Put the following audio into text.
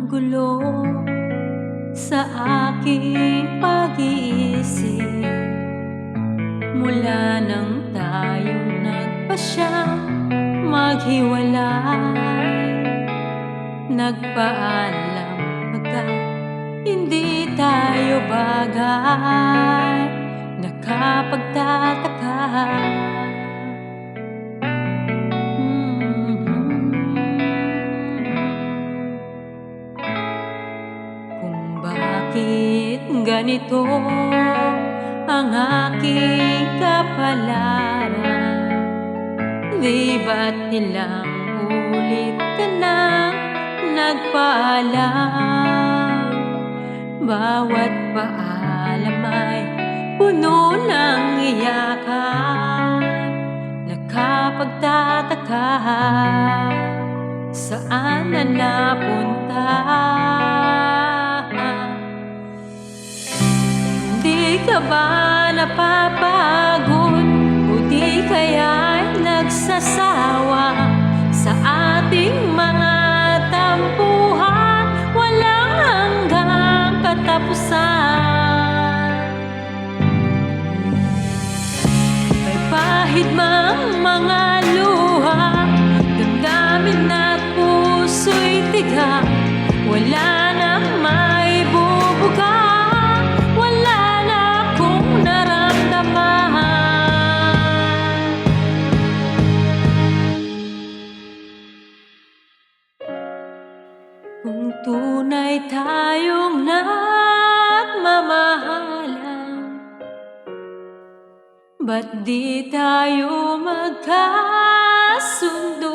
gulo sa aking pag-iisip mula nang tayong nagpasyang maghiwalay. Nagpaalam agad, hindi tayo bagay, nakapagtataka. Kung bakit ganito ang aking kapalaran, di ba't ilang ulit ka nang nagpaalam? Bawat paalam ay puno ng iyakan, nakapagtataka. Saan na napunta? Di ka ba napapagod o di kaya'y nagsasawa sa ating mga tampuhan? Walang hanggang katapusan. May pahid mang mga luha, damdamin at puso'y tiga, wala nang maibubuga, wala na akong naramdaman. Kung tunay tayong nagmamahalan, ba't di tayo magkasundo?